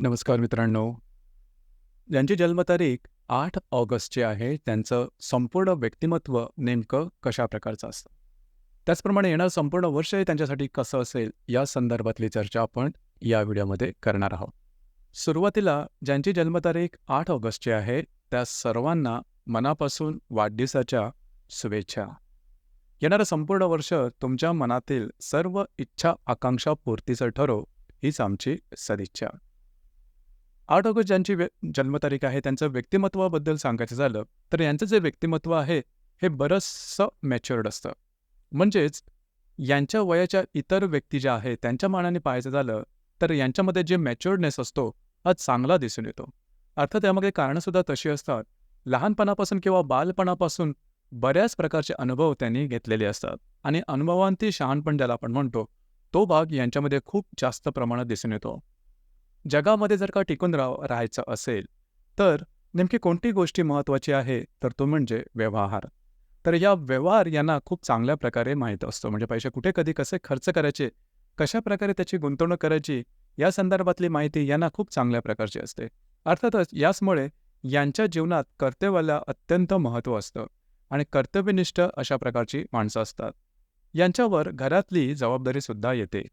नमस्कार मित्रांनो. ज्यांची जन्मतारीख 8 ऑगस्टची आहे, त्यांचं संपूर्ण व्यक्तिमत्व नेमकं कशा प्रकारचं असतं? त्याचप्रमाणे येणारं संपूर्ण वर्ष हे त्यांच्यासाठी कसं असेल, या संदर्भातली चर्चा आपण या व्हिडिओमध्ये करणार आहोत. सुरुवातीला ज्यांची जन्मतारीख 8 ऑगस्टची आहे, त्या सर्वांना मनापासून वाढदिवसाच्या शुभेच्छा. येणारं संपूर्ण वर्ष तुमच्या मनातील सर्व इच्छा, आकांक्षा पूर्तीचं ठरो, हीच आमची सदिच्छा. 8 ऑगस्ट ज्यांची जन्मतारीख आहे, त्यांचं व्यक्तिमत्वाबद्दल सांगायचं झालं, तर यांचं जे व्यक्तिमत्व आहे, हे बरंचसं मॅच्युअर्ड असतं. म्हणजेच यांच्या वयाच्या इतर व्यक्ती ज्या आहेत, त्यांच्या मानाने पाहायचं झालं, तर यांच्यामध्ये जे मॅच्युअर्डनेस असतो, हा चांगला दिसून येतो. अर्थात त्यामागे कारणंसुद्धा तशी असतात. लहानपणापासून किंवा बालपणापासून बऱ्याच प्रकारचे अनुभव त्यांनी घेतलेले असतात आणि अनुभवांती शहाणपण ज्याला आपण म्हणतो, तो भाग यांच्यामध्ये खूप जास्त प्रमाणात दिसून येतो. जगामध्ये जर का टिकून राहायचं असेल, तर नेमकी कोणती गोष्टी महत्त्वाची आहे, तर तो म्हणजे व्यवहार. तर या व्यवहार यांना खूप चांगल्या प्रकारे माहीत असतो. म्हणजे पैसे कुठे, कधी, कसे खर्च करायचे, कशाप्रकारे त्याची गुंतवणूक करायची, या संदर्भातली माहिती यांना खूप चांगल्या प्रकारची असते. अर्थातच याचमुळे यांच्या जीवनात कर्तव्याला अत्यंत महत्त्व असतं आणि कर्तव्यनिष्ठ अशा प्रकारची माणसं असतात. यांच्यावर घरातली जबाबदारीसुद्धा येते.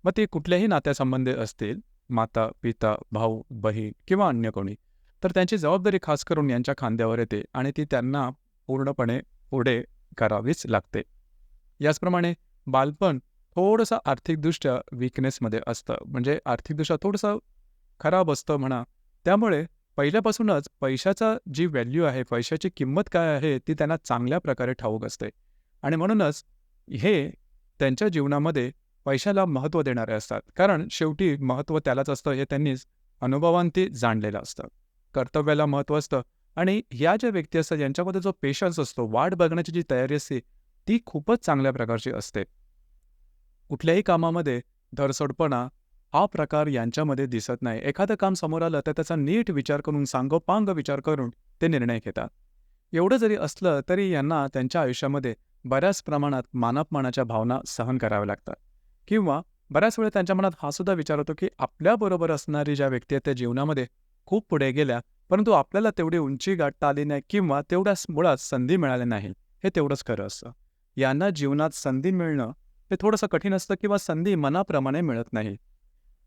मग ती कुठल्याही नात्यासंबंधी असतील, माता, पिता, भाऊ, बहीण किंवा अन्य कोणी, तर त्यांची जबाबदारी खास करून यांच्या खांद्यावर येते आणि ती त्यांना पूर्णपणे पुढे करावीच लागते. याचप्रमाणे बालपण थोडंसं आर्थिकदृष्ट्या वीकनेसमध्ये असतं, म्हणजे आर्थिकदृष्ट्या थोडंसं खराब असतं म्हणा. त्यामुळे पहिल्यापासूनच पैशाचा जी व्हॅल्यू आहे, पैशाची किंमत काय आहे, ती त्यांना चांगल्या प्रकारे ठाऊक असते आणि म्हणूनच हे त्यांच्या जीवनामध्ये पैशाला महत्त्व देणारे असतात. कारण शेवटी महत्त्व त्यालाच असतं, हे त्यांनीच अनुभवांती जाणलेलं असतं. कर्तव्याला महत्त्व असतं आणि ह्या ज्या व्यक्ती असतात, यांच्यामध्ये जो पेशन्स असतो, वाट बघण्याची जी तयारी असते, ती खूपच चांगल्या प्रकारची असते. कुठल्याही कामामध्ये धरसोडपणा हा प्रकार यांच्यामध्ये दिसत नाही. एखादं काम समोर आलं, तर त्याचा नीट विचार करून, सांगोपांग विचार करून ते निर्णय घेतात. एवढं जरी असलं, तरी यांना त्यांच्या आयुष्यामध्ये बऱ्याच प्रमाणात मानापमानाच्या भावना सहन कराव्या लागतात किंवा बऱ्याच वेळा त्यांच्या मनात हा सुद्धा विचार होतो, की आपल्याबरोबर असणारी ज्या व्यक्ती आहेत, त्या जीवनामध्ये खूप पुढे गेल्या, परंतु आपल्याला तेवढी उंची गाठता आली नाही किंवा तेवढ्याच मुळात संधी मिळाली नाही. हे तेवढंच खरं असतं. यांना जीवनात संधी मिळणं हे थोडंसं कठीण असतं किंवा संधी मनाप्रमाणे मिळत नाही.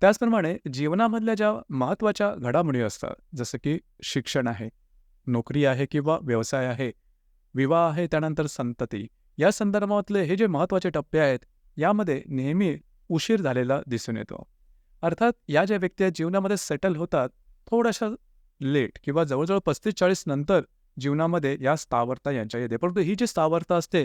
त्याचप्रमाणे जीवनामधल्या ज्या महत्त्वाच्या घडामोडी असतात, जसं की शिक्षण आहे, नोकरी आहे किंवा व्यवसाय आहे, विवाह आहे, त्यानंतर संतती, या संदर्भातले हे जे महत्त्वाचे टप्पे आहेत, यामध्ये नेहमी उशीर झालेला दिसून येतो. अर्थात या ज्या व्यक्ती आहेत, जीवनामध्ये सेटल होतात, थोड्याशा लेट किंवा जवळजवळ 35-40 नंतर जीवनामध्ये या स्थावरता यांच्या येते. परंतु ही जी स्थावरता असते,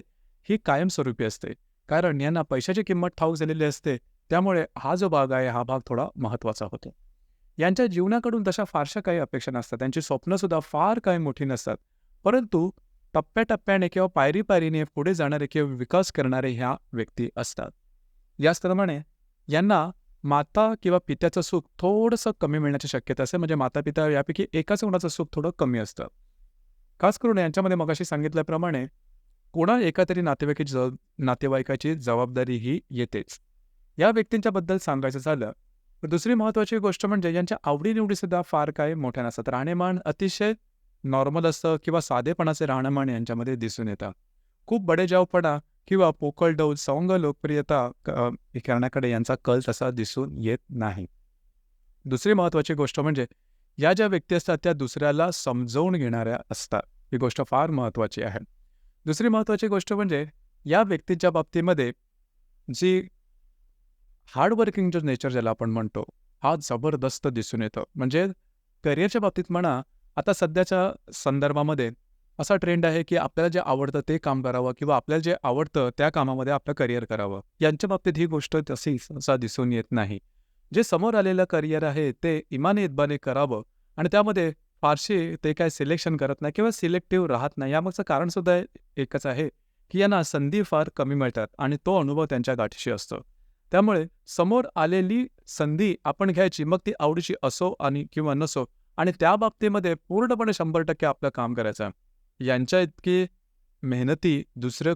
ही कायमस्वरूपी असते. कारण यांना पैशाची किंमत ठाऊक झालेली असते. त्यामुळे हा जो भाग आहे, हा भाग थोडा महत्त्वाचा होतो. यांच्या जीवनाकडून तशा फारशा काही अपेक्षा नसतात. त्यांची स्वप्नसुद्धा फार काही मोठी नसतात. परंतु टप्प्याटप्प्याने किंवा पायरी-पायरीने पुढे जाणारे किंवा विकास करणारे ह्या व्यक्ती असतात. याचप्रमाणे यांना माता किंवा पित्याचं सुख थोडंसं कमी मिळण्याची शक्यता असते. म्हणजे माता-पिता यापैकी एकाच कोणाचं सुख थोडं कमी असतं. खास करून यांच्यामध्ये मगाशी सांगितल्याप्रमाणे कोणा एका तरी नातेवाईकाची जबाबदारी ही येतेच. या व्यक्तींच्याबद्दल सांगायचं झालं, तर दुसरी महत्त्वाची गोष्ट म्हणजे यांच्या आवडीनिवडीसुद्धा फार काही मोठ्या नसतात. राहणीमान अतिशय नॉर्मल असतं किंवा साधेपणाचे राहणीमान यांच्यामध्ये दिसून येतं. खूप बडेजावपणा किंवा पोकळ डौल, सवंग लोकप्रियता करण्याकडे यांचा कल तसा दिसून येत नाही. दुसरी महत्त्वाची गोष्ट म्हणजे या ज्या व्यक्ती असतात, त्या दुसऱ्याला समजावून घेणाऱ्या असतात. ही गोष्ट फार महत्त्वाची आहे. दुसरी महत्त्वाची गोष्ट म्हणजे या व्यक्तीच्या बाबतीमध्ये जी हार्डवर्किंग जो नेचर ज्याला आपण म्हणतो, हा जबरदस्त दिसून येतो. म्हणजे करिअरच्या बाबतीत म्हणा, आता सध्याच्या संदर्भामध्ये असा ट्रेंड आहे, की आपल्याला जे आवडतं ते काम करावं किंवा आपल्याला जे आवडतं त्या कामामध्ये आपलं करिअर करावं. यांच्या बाबतीत ही गोष्ट तशी सहसा दिसून येत नाही. जे समोर आलेलं करिअर आहे, ते इमाने-इतबाने करावं आणि त्यामध्ये फारशी ते काय सिलेक्शन करत नाही किंवा सिलेक्टिव्ह राहत नाही. यामागचं कारणसुद्धा एकच आहे, की यांना संधी फार कमी मिळतात आणि तो अनुभव त्यांच्या गाठीशी असतो. त्यामुळे समोर आलेली संधी आपण घ्यायची, मग ती आवडीची असो आणि किंवा नसो आणि त्या बाबतीमध्ये पूर्णपणे 100% आपलं काम करायचं. यांच्या इतकी मेहनती दुसरं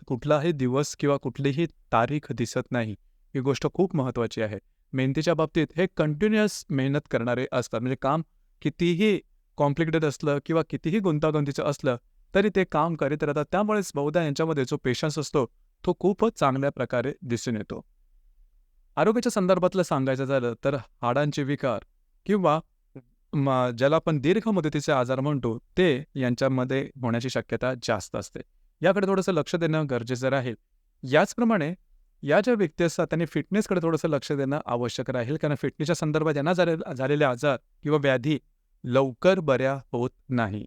कुठलाही दिवस किंवा कुठलीही तारीख दिसत नाही. ही गोष्ट खूप महत्त्वाची आहे. मेहनतीच्या बाबतीत हे कंटिन्युअस मेहनत करणारे असतात. म्हणजे काम कितीही कॉम्प्लिकेटेड असलं किंवा कितीही गुंतागुंतीचं असलं, तरी ते काम करीत राहतात. त्यामुळेच बहुधा यांच्यामध्ये जो पेशन्स असतो, तो खूपच चांगल्या प्रकारे दिसून येतो. आरोग्याच्या संदर्भातलं सांगायचं झालं तर हाडांचे विकार किंवा ज्याला आपण दीर्घ मुदतीचे आजार म्हणतो, ते यांच्यामध्ये होण्याची शक्यता जास्त असते. याकडे थोडंसं लक्ष देणं गरजेचं राहील. याचप्रमाणे या ज्या व्यक्ती असतात त्यांनी फिटनेसकडे थोडंसं लक्ष देणं आवश्यक राहील. कारण फिटनेसच्या संदर्भात यांना झालेले आजार किंवा व्याधी लवकर बऱ्या होत नाही.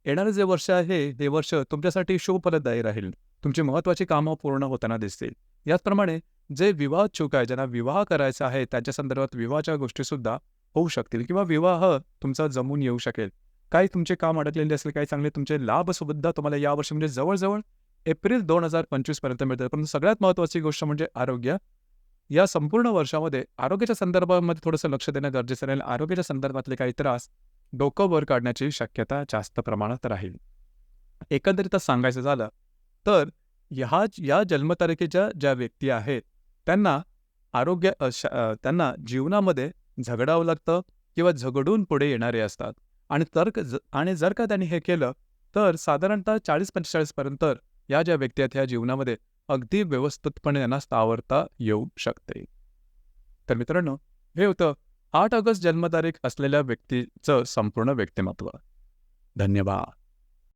येणारं जे वर्ष आहे, हे वर्ष तुमच्यासाठी शुभफलदायी राहील. तुमची महत्त्वाची कामं पूर्ण होताना दिसतील. याचप्रमाणे जे विवाहच्छुक आहे, ज्यांना विवाह करायचा आहे, त्यांच्या संदर्भात विवाहाच्या गोष्टीसुद्धा होऊ शकतील किंवा विवाह तुमचा जमून येऊ शकेल. काही तुमचे काम अडकलेले असेल, काही चांगले तुमचे लाभसुद्धा तुम्हाला यावर्षी म्हणजे जवळ-जवळ एप्रिल 2025 पर्यंत मिळतील. पण सगळ्यात महत्त्वाची गोष्ट म्हणजे आरोग्य. या संपूर्ण वर्षामध्ये आरोग्याच्या संदर्भामध्ये थोडंसं लक्ष देणं गरजेचं राहील. आरोग्याच्या संदर्भातले काही त्रास डोकं वर काढण्याची शक्यता जास्त प्रमाणात राहील. एकंदरीतच सांगायचं झालं तर या जन्मतारखेच्या ज्या व्यक्ती आहेत त्यांना त्यांना जीवनामध्ये झगडावं लागतं किंवा झगडून पुढे येणारे असतात आणि जर का त्यांनी हे केलं तर साधारणतः 40-45 पर्यंत या ज्या व्यक्ती आहेत ह्या जीवनामध्ये अगदी व्यवस्थितपणे यांना स्थावरता येऊ शकते. तर मित्रांनो, हे होतं 8 ऑगस्ट जन्मतारीख असलेल्या व्यक्तीचं संपूर्ण व्यक्तिमत्व. धन्यवाद.